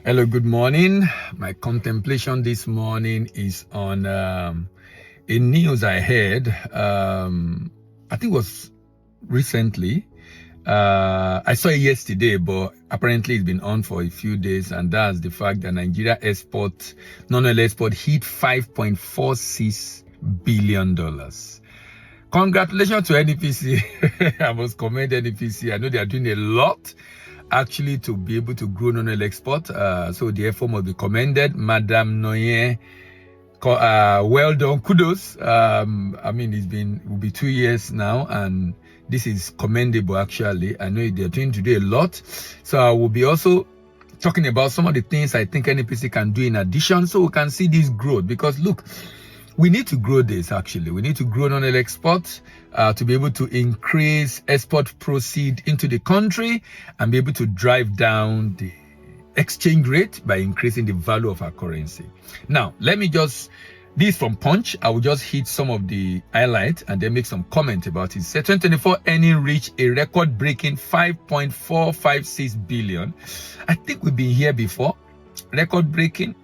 Hello, good morning. My contemplation this morning is on a news I heard. I think it was recently. I saw it yesterday, but apparently it's been on for a few days, and that's the fact that Nigeria non-oil export hit $5.46 billion. Congratulations to NEPC. I must commend NEPC. I know they are doing a lot actually to be able to grow non-oil export. So the effort must be commended. Madam Noye, well done, kudos. I mean, it will be 2 years now, and this is commendable actually. I know they're trying to do a lot. So I will be also talking about some of the things I think NEPC can do in addition, so we can see this growth. Because look, we need to grow this actually. We need to grow non-oil export to be able to increase export proceed into the country and be able to drive down the exchange rate by increasing the value of our currency. Now, this from Punch. I will just hit some of the highlights and then make some comment about it. Say 2024 earning reached a record-breaking 5.456 billion. I think we've been here before. Record-breaking.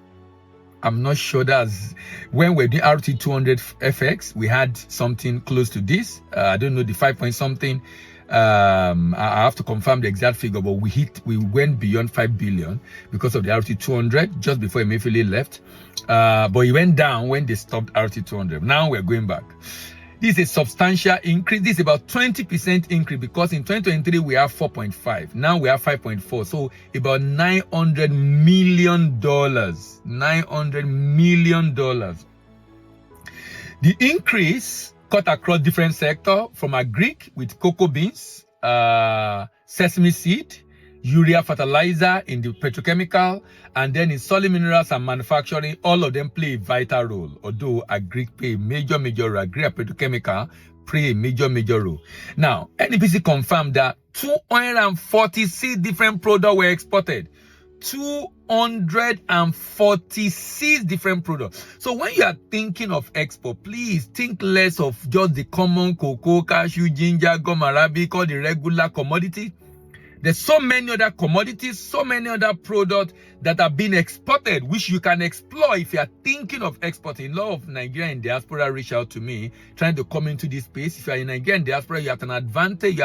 I'm not sure that's when we're doing RT200 FX, we had something close to this. I don't know the 5 point something. I have to confirm the exact figure, but we went beyond 5 billion because of the RT200 just before Emefiele left. But it went down when they stopped RT200. Now we're going back. This is a substantial increase. This is about 20% increase because in 2023 we have 4.5. Now we have 5.4. So about $900 million. $900 million. The increase cut across different sectors, from agric with cocoa beans, sesame seed, urea fertilizer in the petrochemical, and then in solid minerals and manufacturing. All of them play a vital role, although agric play a major role. Agri and petrochemical play a major role. Now, NEPC confirmed that 246 different products were exported. 246 different products. So when you are thinking of export, please think less of just the common cocoa, cashew, ginger, gum arabic, or the regular commodity. There's so many other commodities, so many other products that are being exported, which you can explore if you are thinking of exporting. A lot of Nigerian diaspora reach out to me, trying to come into this space. If you are in Nigerian diaspora, you have an advantage. You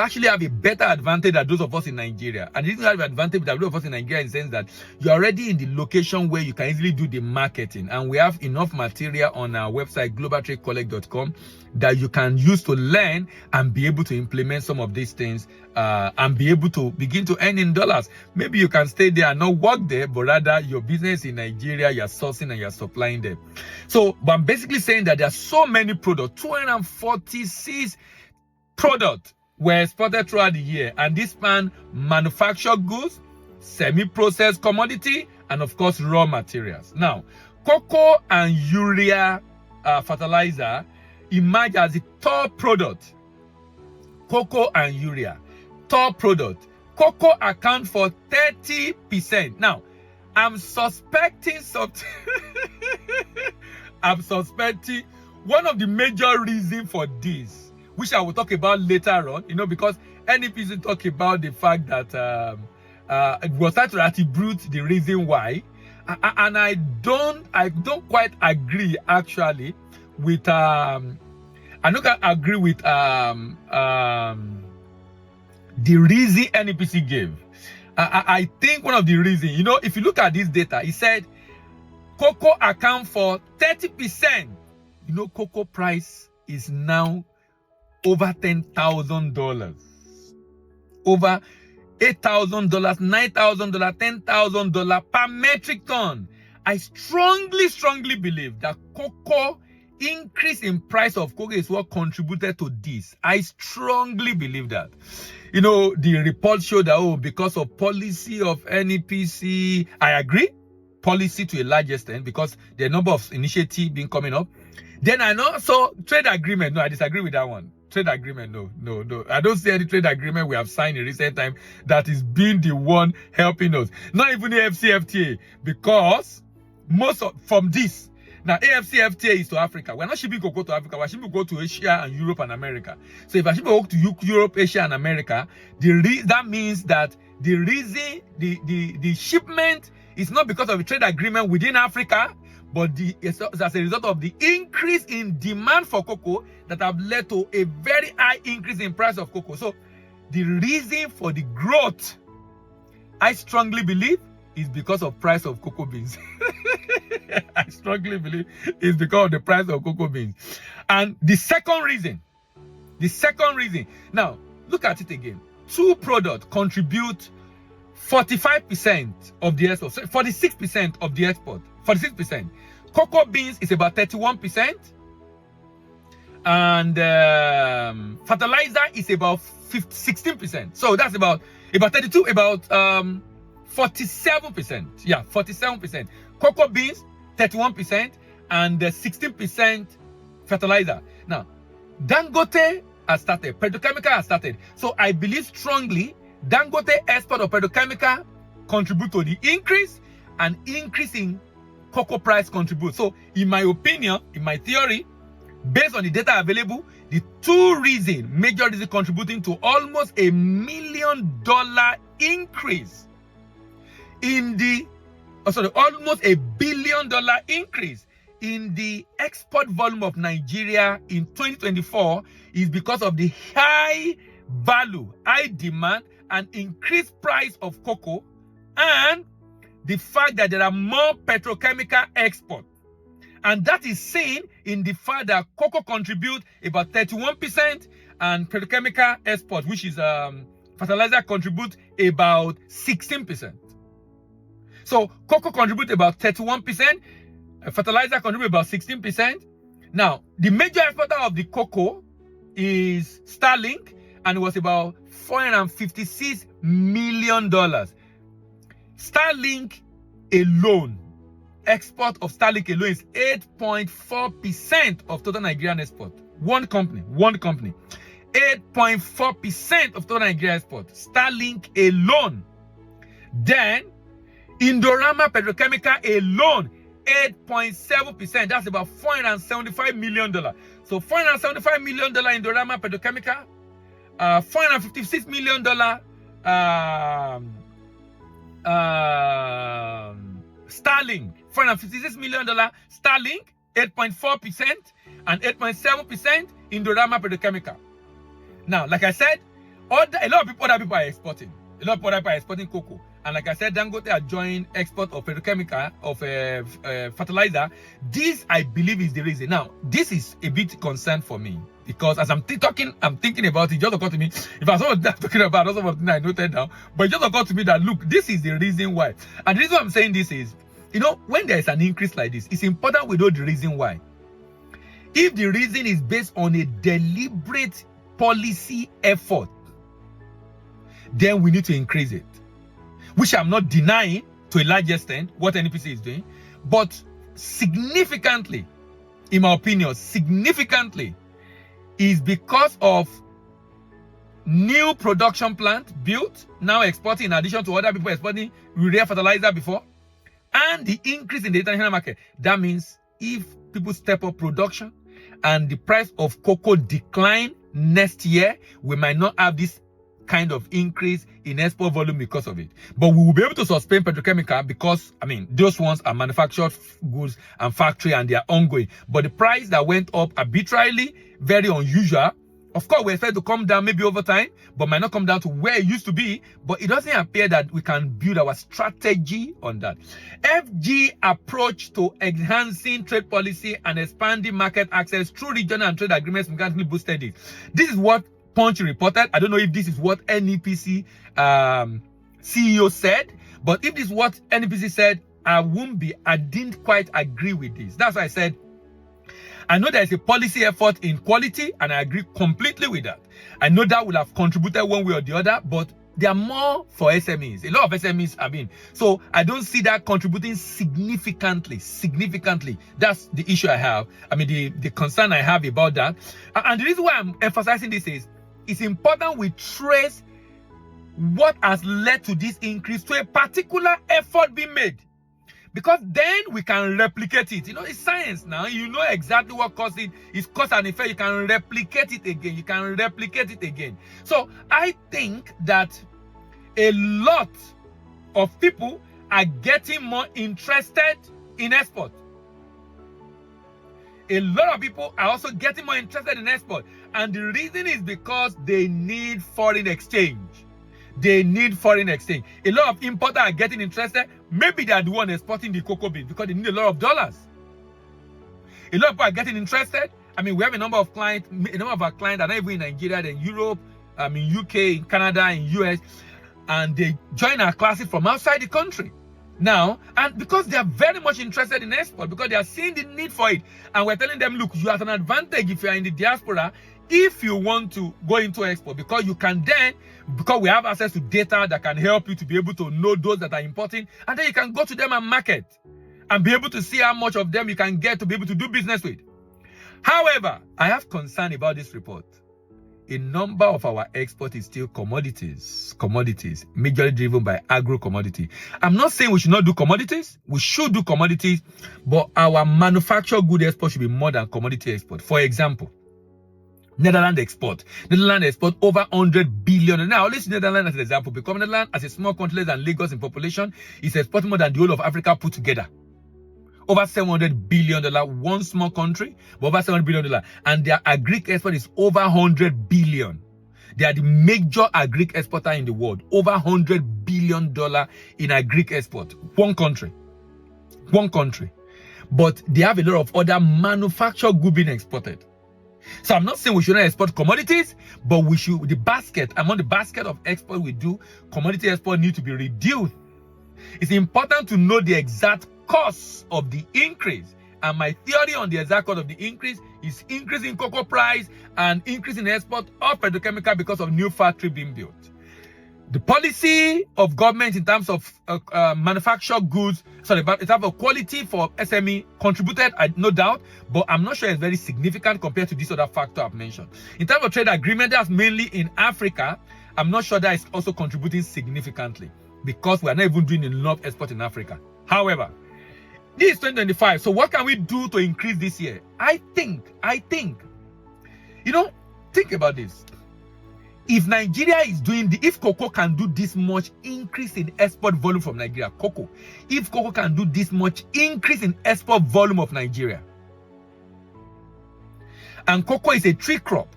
actually have a better advantage than those of us in Nigeria. And you have an advantage than those of us in Nigeria in the sense that you're already in the location where you can easily do the marketing. And we have enough material on our website, globaltradecollect.com, that you can use to learn and be able to implement some of these things and be able to begin to earn in dollars. Maybe you can stay there and not work there, but rather your business in Nigeria, you're sourcing and you're supplying them. So, but I'm basically saying that there are so many products, 246 products were exported throughout the year, and this span manufactured goods, semi-processed commodity, and of course raw materials. Now, cocoa and urea fertilizer emerge as the top product. Cocoa and urea, top product. Cocoa account for 30%. Now, I'm suspecting something. I'm suspecting one of the major reasons for this, which I will talk about later on, because NEPC talk about the fact that it was trying to attribute the reason why, and I don't quite agree actually with I don't agree with the reason NEPC gave. I think one of the reasons, if you look at this data, it said cocoa account for 30%. Cocoa price is now over $10,000, over $8,000, $9,000, $10,000 per metric ton. I strongly believe that cocoa increase in price of cocoa is what contributed to this. I strongly believe that. The report showed that, because of policy of NEPC, I agree, policy to a large extent, because there are a number of initiatives being coming up. Then I know, so trade agreement, no, I disagree with that one. Trade agreement, no. I don't see any trade agreement we have signed in recent time that is being the one helping us. Not even the FCFTA, because from this, Now, AFCFTA is to Africa. We're not shipping cocoa to Africa. We're shipping cocoa to Asia and Europe and America. So if I ship cocoa to Europe, Asia, and America, that means that the reason the shipment is not because of a trade agreement within Africa, but it's as a result of the increase in demand for cocoa that have led to a very high increase in price of cocoa. So the reason for the growth, I strongly believe, is because of price of cocoa beans. I strongly believe it's because of the price of cocoa beans. And the second reason, now look at it again. Two products contribute 45% of the export, 46% of the export, 46%. Cocoa beans is about 31%, and fertilizer is about 16%. So that's about 32, about 47%. Yeah, 47%. Cocoa beans, 31%, and 16% fertilizer. Now, Dangote has started. Petrochemical has started. So I believe strongly Dangote export of petrochemical contribute to the increase, and increase in cocoa price contribute. So in my opinion, in my theory, based on the data available, the two major reasons contributing to almost $1 million increase in the, almost $1 billion increase in the export volume of Nigeria in 2024 is because of the high value, high demand, and increased price of cocoa, and the fact that there are more petrochemical exports. And that is seen in the fact that cocoa contribute about 31%, and petrochemical export, which is fertilizer, contribute about 16%. So cocoa contribute about 31%, fertilizer contribute about 16%. Now, the major exporter of the cocoa is Starlink, and it was about $456 million. Starlink alone, export of Starlink alone is 8.4% of total Nigerian export. One company. 8.4% of total Nigerian export. Starlink alone. Then, Indorama Petrochemical alone, 8.7%. That's about $475 million. So $475 million Indorama Petrochemical, $456 million Starlink, $456 million Starlink, 8.4%, and 8.7% Indorama Petrochemical. Now, like I said, a lot of other people are exporting. A lot of other people are exporting cocoa. And like I said, Dangote are joining export of petrochemical, of fertilizer. This, I believe, is the reason. Now, this is a bit concern for me, because as I'm talking, I'm thinking about it. Just occurred to me, if I saw what I'm talking about, also what I noted down, but it just occurred to me that, look, this is the reason why. And the reason I'm saying this is, when there is an increase like this, it's important we know the reason why. If the reason is based on a deliberate policy effort, then we need to increase it. Which I'm not denying to a large extent what NPC is doing, but significantly, in my opinion, significantly, is because of new production plant built, now exporting in addition to other people exporting urea fertilizer before, and the increase in the international market. That means if people step up production and the price of cocoa decline next year, we might not have this kind of increase in export volume because of it. But we will be able to sustain petrochemical because, those ones are manufactured goods and factory, and they are ongoing. But the price that went up arbitrarily, very unusual. Of course, we expect to come down maybe over time, but might not come down to where it used to be. But it doesn't appear that we can build our strategy on that. FG approach to enhancing trade policy and expanding market access through regional and trade agreements significantly boosted it. This is what Punch reported. I don't know if this is what NEPC CEO said, but if this is what NEPC said, I didn't quite agree with this. That's why I said, I know there is a policy effort in quality, and I agree completely with that. I know that will have contributed one way or the other, but they are more for SMEs. A lot of SMEs have been. So I don't see that contributing significantly. That's the issue I have. The concern I have about that. And the reason why I'm emphasizing this is, it's important we trace what has led to this increase to a particular effort being made. Because then we can replicate it. You know, it's science now. You know exactly what causes it. It's cause and effect. You can replicate it again. You can replicate it again. So I think that a lot of people are getting more interested in export. A lot of people are also getting more interested in export. And the reason is because they need foreign exchange. They need foreign exchange. A lot of importers are getting interested. Maybe they are the one exporting the cocoa beans because they need a lot of dollars. A lot of people are getting interested. I mean, we have a number of clients. A number of our clients are not even in Nigeria, they're in Europe, in UK, in Canada, in US, and they join our classes from outside the country. Now, and because they are very much interested in export, because they are seeing the need for it, and we're telling them, look, you have an advantage if you are in the diaspora, if you want to go into export, because you can then, because we have access to data that can help you to be able to know those that are importing, and then you can go to them and market, and be able to see how much of them you can get to be able to do business with. However, I have concern about this report. A number of our export is still commodities, majorly driven by agro-commodity. I'm not saying we should not do commodities. We should do commodities, but our manufactured good export should be more than commodity export. For example, Netherlands export over 100 billion. Now, let's use Netherlands as an example, because Netherlands, as a small country less than Lagos in population, is exporting more than the whole of Africa put together. Over $700 billion, one small country, but over $700 billion. And their agri export is over $100 billion. They are the major agri exporter in the world. Over $100 billion in agri export. One country. But they have a lot of other manufactured goods being exported. So I'm not saying we should not export commodities, but we should, among the basket of export we do, commodity export need to be reduced. It's important to know the exact cost of the increase, and my theory on the exact cost of the increase is increase in cocoa price and increase in export of petrochemical because of new factory being built. The policy of government in terms of manufactured goods, in terms of quality for SME contributed, no doubt, but I'm not sure it's very significant compared to this other factor I've mentioned. In terms of trade agreement, that's mainly in Africa. I'm not sure that is also contributing significantly because we are not even doing enough export in Africa. However, this is 2025. So what can we do to increase this year? I think, think about this. If Nigeria is doing if cocoa can do this much increase in export volume from Nigeria, if cocoa can do this much increase in export volume of Nigeria, and cocoa is a tree crop,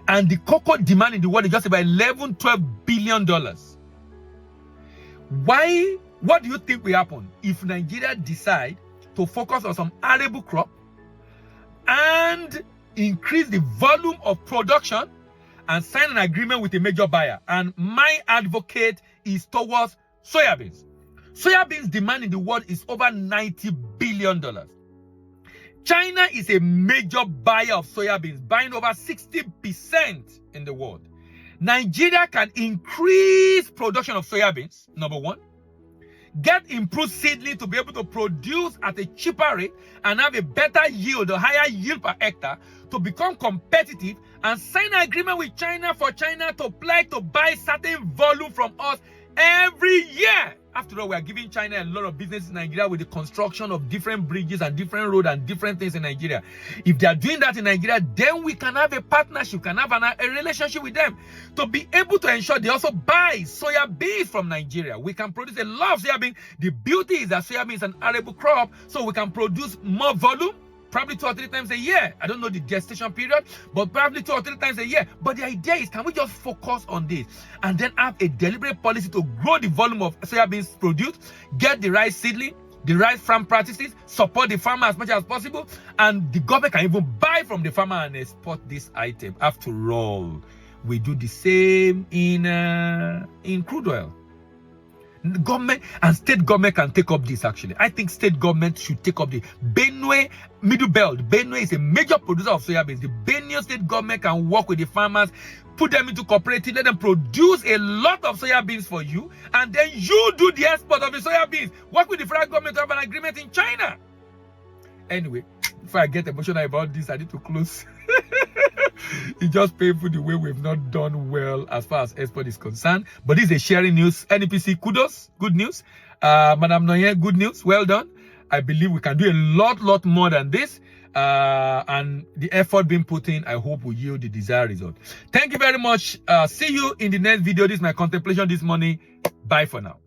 and the cocoa demand in the world is just about $11-12 billion. What do you think will happen if Nigeria decide to focus on some arable crop and increase the volume of production and sign an agreement with a major buyer? And my advocate is towards soybeans. Soybeans demand in the world is over $90 billion. China is a major buyer of soybeans, buying over 60% in the world. Nigeria can increase production of soybeans, number one. Get improved seedling to be able to produce at a cheaper rate and have a better yield, a higher yield per hectare to become competitive, and sign an agreement with China for China to pledge to buy certain volume from us every year. After all, we are giving China a lot of business in Nigeria with the construction of different bridges and different roads and different things in Nigeria. If they are doing that in Nigeria, then we can have a partnership, can have a relationship with them to be able to ensure they also buy soya beans from Nigeria. We can produce a lot of soya beans. The beauty is that soya beans is an arable crop, so we can produce more volume, probably 2 or 3 times a year. I don't know the gestation period, but probably 2 or 3 times a year. But the idea is, can we just focus on this and then have a deliberate policy to grow the volume of soybeans produced, get the right seedling, the right farm practices, support the farmer as much as possible, and the government can even buy from the farmer and export this item. After all, we do the same in crude oil. Government and state government can take up this. Actually, I think state government should take up the Benue Middle Belt. Benue is a major producer of soybeans. The Benue state government can work with the farmers, put them into cooperative, let them produce a lot of soybeans for you, and then you do the export of the soybeans. Work with the federal government to have an agreement in China. Anyway, if I get emotional about this, I need to close. It's just painful the way we've not done well as far as export is concerned. But this is a sharing news. NEPC, kudos, good news. Madam Noyen, good news, well done. I believe we can do a lot more than this. And the effort being put in, I hope will yield the desired result. Thank you very much. See you in the next video. This is my contemplation this morning. Bye for now.